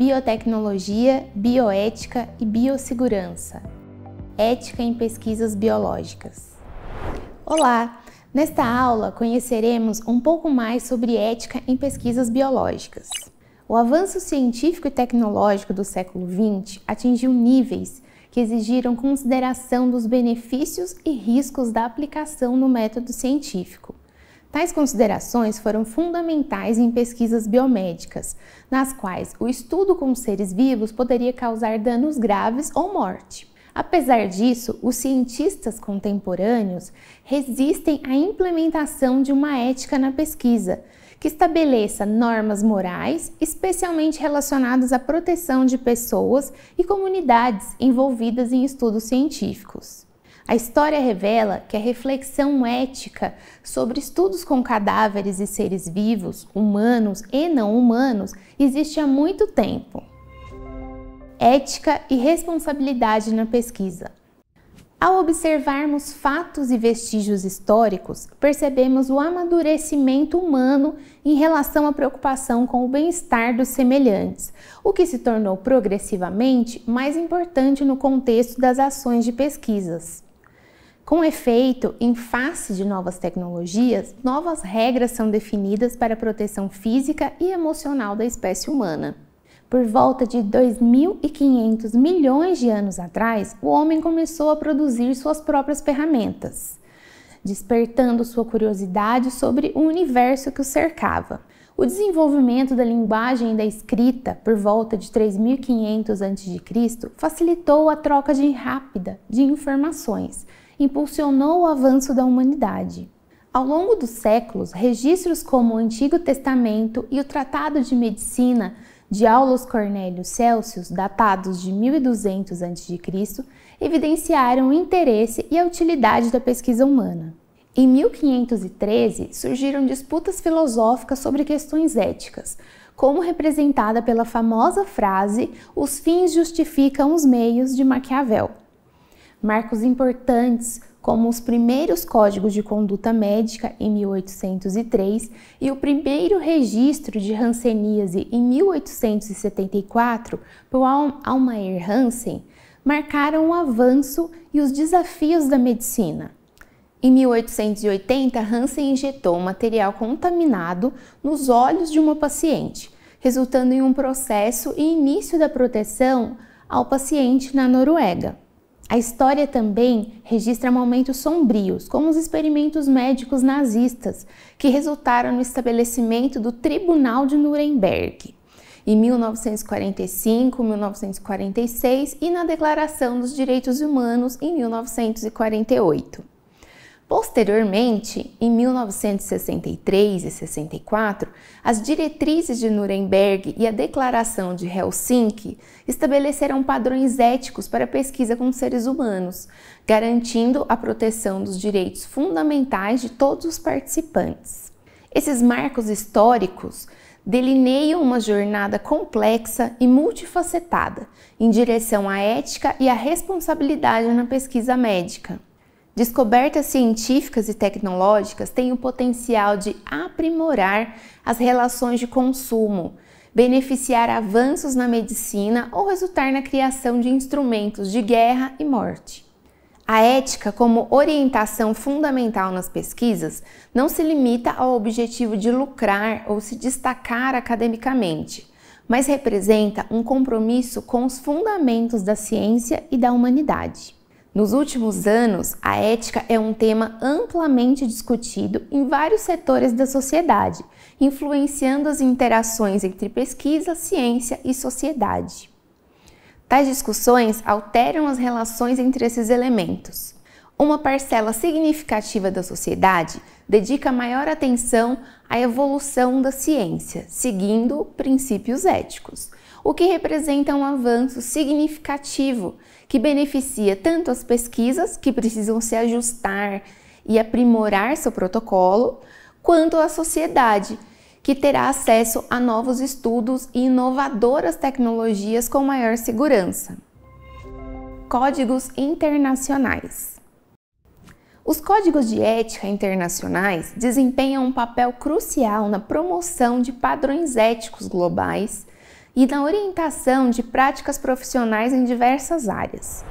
biotecnologia, bioética e biossegurança. Ética em pesquisas biológicas. Olá! Nesta aula conheceremos um pouco mais sobre ética em pesquisas biológicas. O avanço científico e tecnológico do século XX atingiu níveis que exigiram consideração dos benefícios e riscos da aplicação no método científico. Tais considerações foram fundamentais em pesquisas biomédicas, nas quais o estudo com seres vivos poderia causar danos graves ou morte. Apesar disso, os cientistas contemporâneos resistem à implementação de uma ética na pesquisa, que estabeleça normas morais, especialmente relacionadas à proteção de pessoas e comunidades envolvidas em estudos científicos. A história revela que a reflexão ética sobre estudos com cadáveres e seres vivos, humanos e não humanos, existe há muito tempo. Ética e responsabilidade na pesquisa. Ao observarmos fatos e vestígios históricos, percebemos o amadurecimento humano em relação à preocupação com o bem-estar dos semelhantes, o que se tornou progressivamente mais importante no contexto das ações de pesquisas. Com efeito, em face de novas tecnologias, novas regras são definidas para a proteção física e emocional da espécie humana. Por volta de 2.500 milhões de anos atrás, o homem começou a produzir suas próprias ferramentas, despertando sua curiosidade sobre o universo que o cercava. O desenvolvimento da linguagem e da escrita, por volta de 3.500 a.C., facilitou a troca rápida de informações, impulsionou o avanço da humanidade. Ao longo dos séculos, registros como o Antigo Testamento e o Tratado de Medicina de Aulus Cornelius Celsus, datados de 1200 a.C., evidenciaram o interesse e a utilidade da pesquisa humana. Em 1513, surgiram disputas filosóficas sobre questões éticas, como representada pela famosa frase "os fins justificam os meios" de Maquiavel. Marcos importantes, como os primeiros códigos de conduta médica em 1803 e o primeiro registro de hanseníase em 1874 por Almayer Hansen, marcaram o avanço e os desafios da medicina. Em 1880, Hansen injetou um material contaminado nos olhos de uma paciente, resultando em um processo e início da proteção ao paciente na Noruega. A história também registra momentos sombrios, como os experimentos médicos nazistas, que resultaram no estabelecimento do Tribunal de Nuremberg, em 1945, 1946 e na Declaração dos Direitos Humanos, em 1948. Posteriormente, em 1963 e 64, as diretrizes de Nuremberg e a Declaração de Helsinki estabeleceram padrões éticos para a pesquisa com seres humanos, garantindo a proteção dos direitos fundamentais de todos os participantes. Esses marcos históricos delineiam uma jornada complexa e multifacetada em direção à ética e à responsabilidade na pesquisa médica. Descobertas científicas e tecnológicas têm o potencial de aprimorar as relações de consumo, beneficiar avanços na medicina ou resultar na criação de instrumentos de guerra e morte. A ética, como orientação fundamental nas pesquisas, não se limita ao objetivo de lucrar ou se destacar academicamente, mas representa um compromisso com os fundamentos da ciência e da humanidade. Nos últimos anos, a ética é um tema amplamente discutido em vários setores da sociedade, influenciando as interações entre pesquisa, ciência e sociedade. Tais discussões alteram as relações entre esses elementos. Uma parcela significativa da sociedade dedica maior atenção à evolução da ciência, seguindo princípios éticos, o que representa um avanço significativo que beneficia tanto as pesquisas, que precisam se ajustar e aprimorar seu protocolo, quanto a sociedade, que terá acesso a novos estudos e inovadoras tecnologias com maior segurança. Códigos internacionais. Os códigos de ética internacionais desempenham um papel crucial na promoção de padrões éticos globais e na orientação de práticas profissionais em diversas áreas.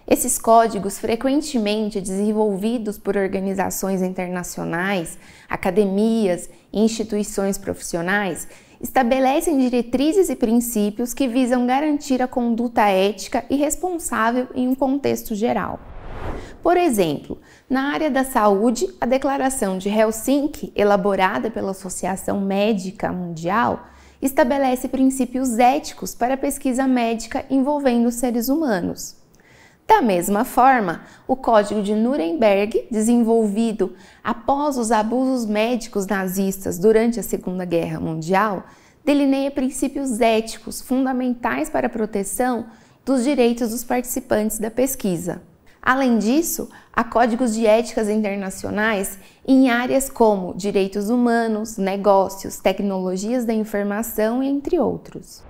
Esses códigos, frequentemente desenvolvidos por organizações internacionais, academias e instituições profissionais, estabelecem diretrizes e princípios que visam garantir a conduta ética e responsável em um contexto geral. Por exemplo, na área da saúde, a Declaração de Helsinki, elaborada pela Associação Médica Mundial, estabelece princípios éticos para a pesquisa médica envolvendo os seres humanos. Da mesma forma, o Código de Nuremberg, desenvolvido após os abusos médicos nazistas durante a Segunda Guerra Mundial, delineia princípios éticos fundamentais para a proteção dos direitos dos participantes da pesquisa. Além disso, há códigos de éticas internacionais em áreas como direitos humanos, negócios, tecnologias da informação, entre outros.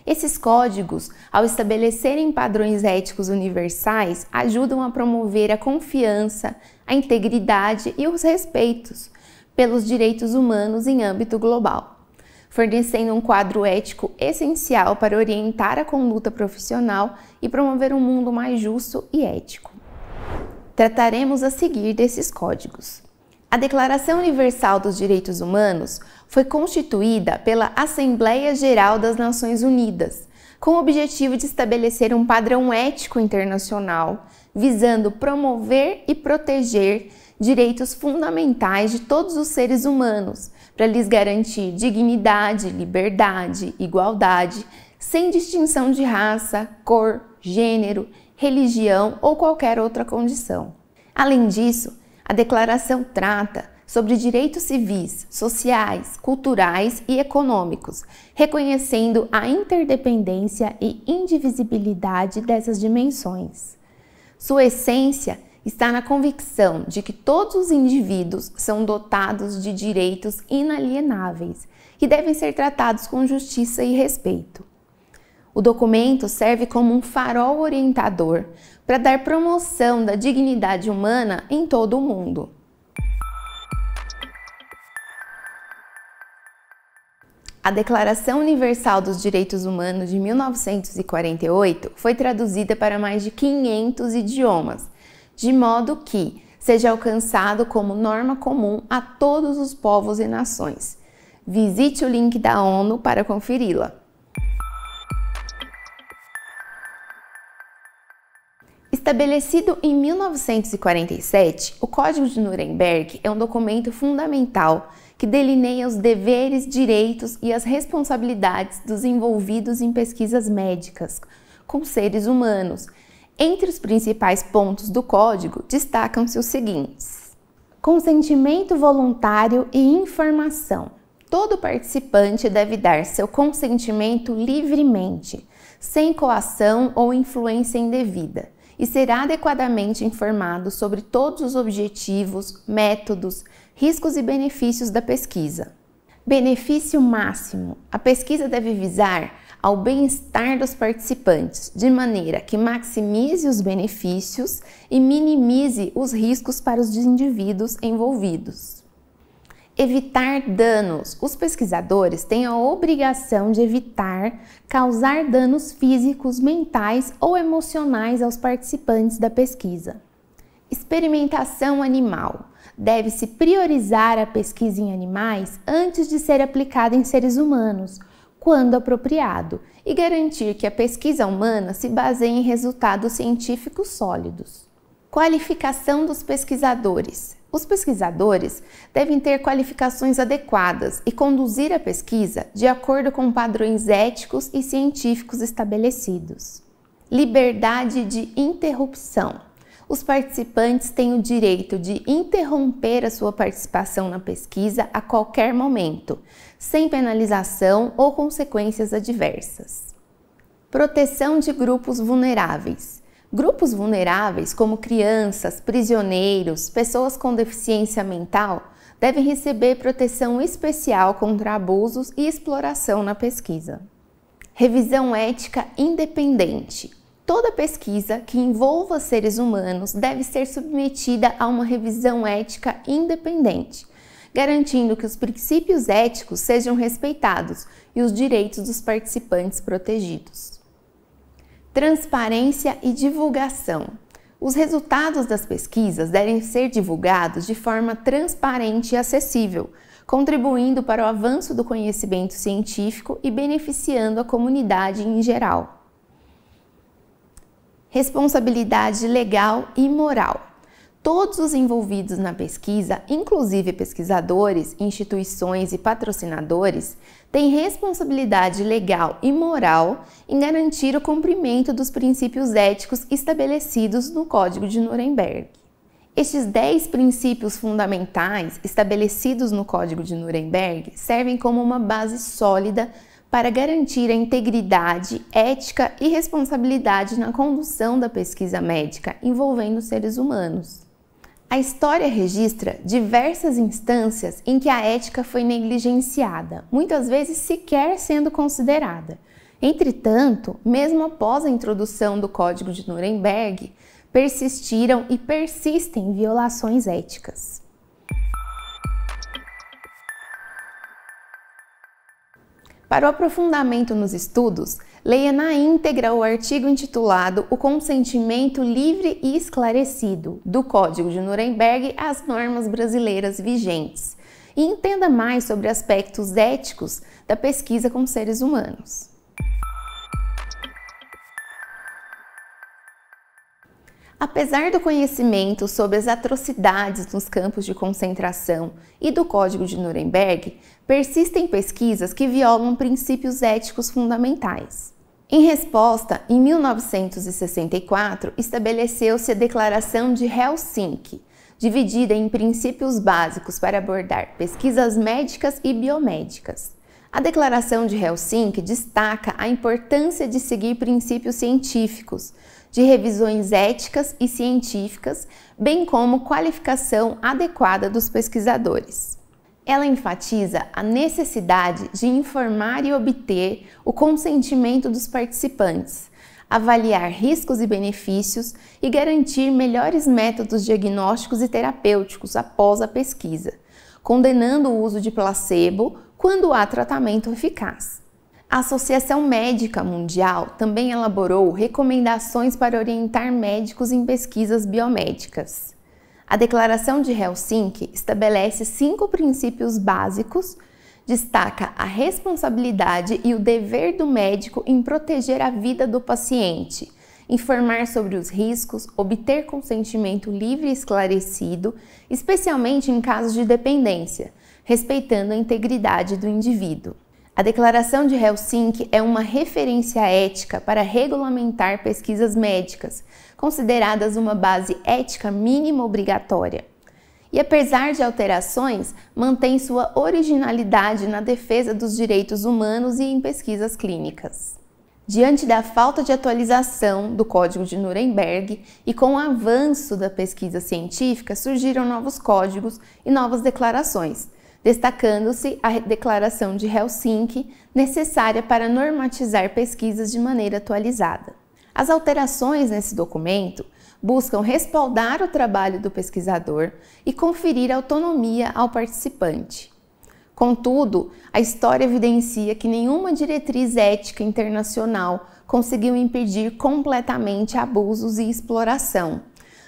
Esses códigos, ao estabelecerem padrões éticos universais, ajudam a promover a confiança, a integridade e os respeitos pelos direitos humanos em âmbito global, fornecendo um quadro ético essencial para orientar a conduta profissional e promover um mundo mais justo e ético. Trataremos a seguir desses códigos. A Declaração Universal dos Direitos Humanos foi constituída pela Assembleia Geral das Nações Unidas, com o objetivo de estabelecer um padrão ético internacional, visando promover e proteger direitos fundamentais de todos os seres humanos, para lhes garantir dignidade, liberdade, igualdade, sem distinção de raça, cor, gênero, religião ou qualquer outra condição. Além disso, a declaração trata sobre direitos civis, sociais, culturais e econômicos, reconhecendo a interdependência e indivisibilidade dessas dimensões. Sua essência está na convicção de que todos os indivíduos são dotados de direitos inalienáveis que devem ser tratados com justiça e respeito. O documento serve como um farol orientador para dar promoção da dignidade humana em todo o mundo. A Declaração Universal dos Direitos Humanos de 1948 foi traduzida para mais de 500 idiomas, de modo que seja alcançado como norma comum a todos os povos e nações. Visite o link da ONU para conferi-la. Estabelecido em 1947, o Código de Nuremberg é um documento fundamental que delineia os deveres, direitos e as responsabilidades dos envolvidos em pesquisas médicas com seres humanos. Entre os principais pontos do Código, destacam-se os seguintes: consentimento voluntário e informação. Todo participante deve dar seu consentimento livremente, sem coação ou influência indevida, e será adequadamente informado sobre todos os objetivos, métodos, riscos e benefícios da pesquisa. Benefício máximo. A pesquisa deve visar ao bem-estar dos participantes, de maneira que maximize os benefícios e minimize os riscos para os indivíduos envolvidos. Evitar danos. Os pesquisadores têm a obrigação de evitar causar danos físicos, mentais ou emocionais aos participantes da pesquisa. Experimentação animal. Deve-se priorizar a pesquisa em animais antes de ser aplicada em seres humanos, quando apropriado, e garantir que a pesquisa humana se baseie em resultados científicos sólidos. Qualificação dos pesquisadores. Os pesquisadores devem ter qualificações adequadas e conduzir a pesquisa de acordo com padrões éticos e científicos estabelecidos. Liberdade de interrupção. Os participantes têm o direito de interromper a sua participação na pesquisa a qualquer momento, sem penalização ou consequências adversas. Proteção de grupos vulneráveis. Grupos vulneráveis, como crianças, prisioneiros, pessoas com deficiência mental, devem receber proteção especial contra abusos e exploração na pesquisa. Revisão ética independente. Toda pesquisa que envolva seres humanos deve ser submetida a uma revisão ética independente, garantindo que os princípios éticos sejam respeitados e os direitos dos participantes protegidos. Transparência e divulgação. Os resultados das pesquisas devem ser divulgados de forma transparente e acessível, contribuindo para o avanço do conhecimento científico e beneficiando a comunidade em geral. Responsabilidade legal e moral. Todos os envolvidos na pesquisa, inclusive pesquisadores, instituições e patrocinadores, têm responsabilidade legal e moral em garantir o cumprimento dos princípios éticos estabelecidos no Código de Nuremberg. Estes 10 princípios fundamentais estabelecidos no Código de Nuremberg servem como uma base sólida para garantir a integridade, ética e responsabilidade na condução da pesquisa médica envolvendo seres humanos. A história registra diversas instâncias em que a ética foi negligenciada, muitas vezes sequer sendo considerada. Entretanto, mesmo após a introdução do Código de Nuremberg, persistiram e persistem violações éticas. Para o aprofundamento nos estudos, leia na íntegra o artigo intitulado O Consentimento Livre e Esclarecido, do Código de Nuremberg às normas brasileiras vigentes, e entenda mais sobre aspectos éticos da pesquisa com seres humanos. Apesar do conhecimento sobre as atrocidades nos campos de concentração e do Código de Nuremberg, persistem pesquisas que violam princípios éticos fundamentais. Em resposta, em 1964, estabeleceu-se a Declaração de Helsinki, dividida em princípios básicos para abordar pesquisas médicas e biomédicas. A Declaração de Helsinki destaca a importância de seguir princípios científicos, de revisões éticas e científicas, bem como qualificação adequada dos pesquisadores. Ela enfatiza a necessidade de informar e obter o consentimento dos participantes, avaliar riscos e benefícios e garantir melhores métodos diagnósticos e terapêuticos após a pesquisa, condenando o uso de placebo quando há tratamento eficaz. A Associação Médica Mundial também elaborou recomendações para orientar médicos em pesquisas biomédicas. A Declaração de Helsinki estabelece 5 princípios básicos, destaca a responsabilidade e o dever do médico em proteger a vida do paciente, informar sobre os riscos, obter consentimento livre e esclarecido, especialmente em casos de dependência, respeitando a integridade do indivíduo. A Declaração de Helsinki é uma referência ética para regulamentar pesquisas médicas, consideradas uma base ética mínima obrigatória. E apesar de alterações, mantém sua originalidade na defesa dos direitos humanos e em pesquisas clínicas. Diante da falta de atualização do Código de Nuremberg e com o avanço da pesquisa científica, surgiram novos códigos e novas declarações, destacando-se a Declaração de Helsinki, necessária para normatizar pesquisas de maneira atualizada. As alterações nesse documento buscam respaldar o trabalho do pesquisador e conferir autonomia ao participante. Contudo, a história evidencia que nenhuma diretriz ética internacional conseguiu impedir completamente abusos e exploração,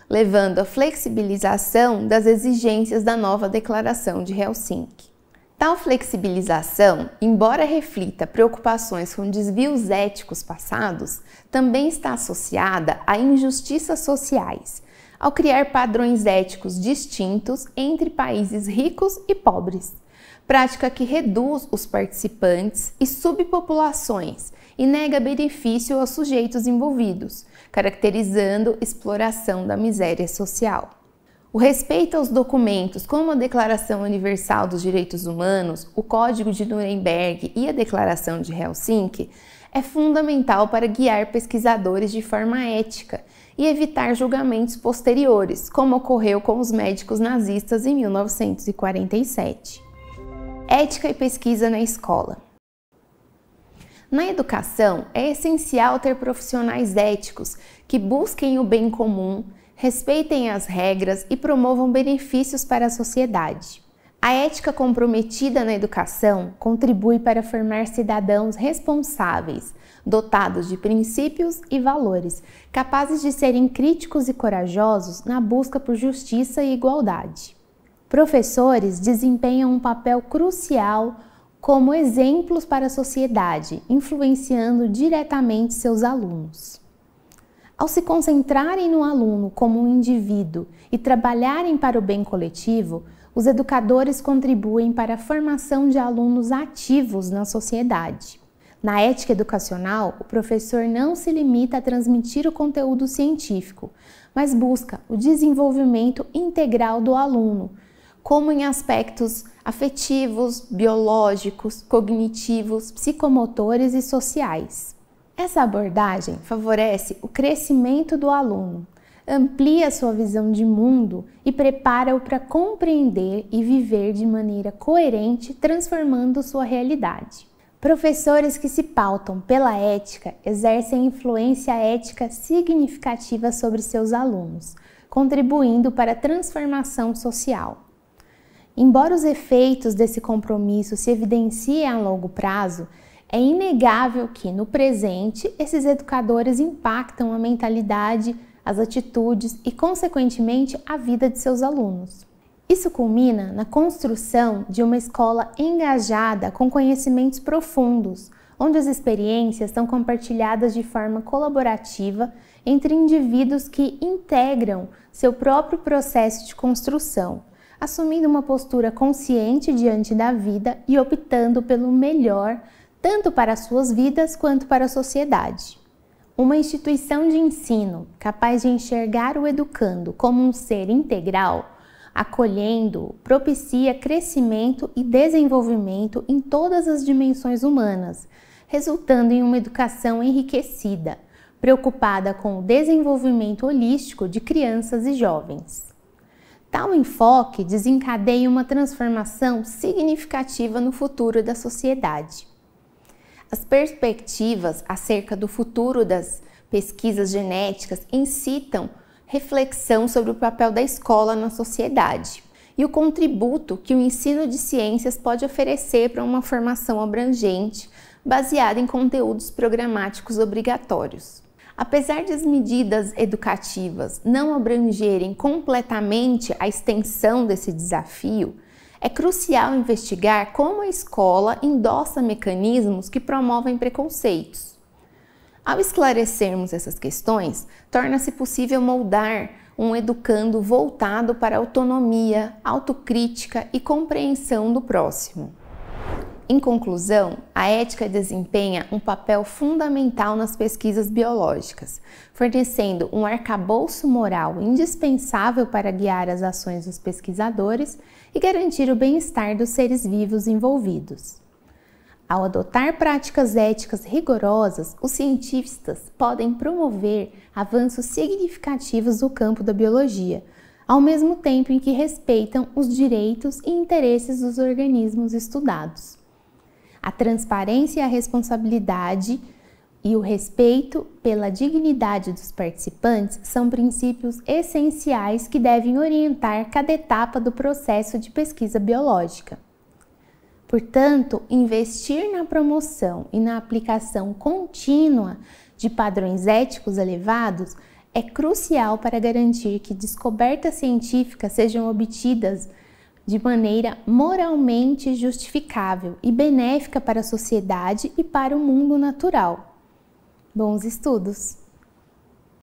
levando à flexibilização das exigências da nova Declaração de Helsinki. Tal flexibilização, embora reflita preocupações com desvios éticos passados, também está associada a injustiças sociais, ao criar padrões éticos distintos entre países ricos e pobres, prática que reduz os participantes e subpopulações e nega benefício aos sujeitos envolvidos, caracterizando exploração da miséria social. O respeito aos documentos como a Declaração Universal dos Direitos Humanos, o Código de Nuremberg e a Declaração de Helsinki é fundamental para guiar pesquisadores de forma ética e evitar julgamentos posteriores, como ocorreu com os médicos nazistas em 1947. Ética e pesquisa na escola. Na educação, é essencial ter profissionais éticos que busquem o bem comum, respeitem as regras e promovam benefícios para a sociedade. A ética comprometida na educação contribui para formar cidadãos responsáveis, dotados de princípios e valores, capazes de serem críticos e corajosos na busca por justiça e igualdade. Professores desempenham um papel crucial como exemplos para a sociedade, influenciando diretamente seus alunos. Ao se concentrarem no aluno como um indivíduo e trabalharem para o bem coletivo, os educadores contribuem para a formação de alunos ativos na sociedade. Na ética educacional, o professor não se limita a transmitir o conteúdo científico, mas busca o desenvolvimento integral do aluno, como em aspectos afetivos, biológicos, cognitivos, psicomotores e sociais. Essa abordagem favorece o crescimento do aluno, amplia sua visão de mundo e prepara-o para compreender e viver de maneira coerente, transformando sua realidade. Professores que se pautam pela ética exercem influência ética significativa sobre seus alunos, contribuindo para a transformação social. Embora os efeitos desse compromisso se evidenciem a longo prazo, é inegável que, no presente, esses educadores impactam a mentalidade, as atitudes e, consequentemente, a vida de seus alunos. Isso culmina na construção de uma escola engajada com conhecimentos profundos, onde as experiências são compartilhadas de forma colaborativa entre indivíduos que integram seu próprio processo de construção, assumindo uma postura consciente diante da vida e optando pelo melhor, tanto para suas vidas quanto para a sociedade. Uma instituição de ensino capaz de enxergar o educando como um ser integral, acolhendo-o, propicia crescimento e desenvolvimento em todas as dimensões humanas, resultando em uma educação enriquecida, preocupada com o desenvolvimento holístico de crianças e jovens. Tal enfoque desencadeia uma transformação significativa no futuro da sociedade. As perspectivas acerca do futuro das pesquisas genéticas incitam reflexão sobre o papel da escola na sociedade e o contributo que o ensino de ciências pode oferecer para uma formação abrangente, baseada em conteúdos programáticos obrigatórios. Apesar de as medidas educativas não abrangerem completamente a extensão desse desafio, é crucial investigar como a escola endossa mecanismos que promovem preconceitos. Ao esclarecermos essas questões, torna-se possível moldar um educando voltado para a autonomia, autocrítica e compreensão do próximo. Em conclusão, a ética desempenha um papel fundamental nas pesquisas biológicas, fornecendo um arcabouço moral indispensável para guiar as ações dos pesquisadores e garantir o bem-estar dos seres vivos envolvidos. Ao adotar práticas éticas rigorosas, os cientistas podem promover avanços significativos no campo da biologia, ao mesmo tempo em que respeitam os direitos e interesses dos organismos estudados. A transparência e a responsabilidade e o respeito pela dignidade dos participantes são princípios essenciais que devem orientar cada etapa do processo de pesquisa biológica. Portanto, investir na promoção e na aplicação contínua de padrões éticos elevados é crucial para garantir que descobertas científicas sejam obtidas de maneira moralmente justificável e benéfica para a sociedade e para o mundo natural. Bons estudos!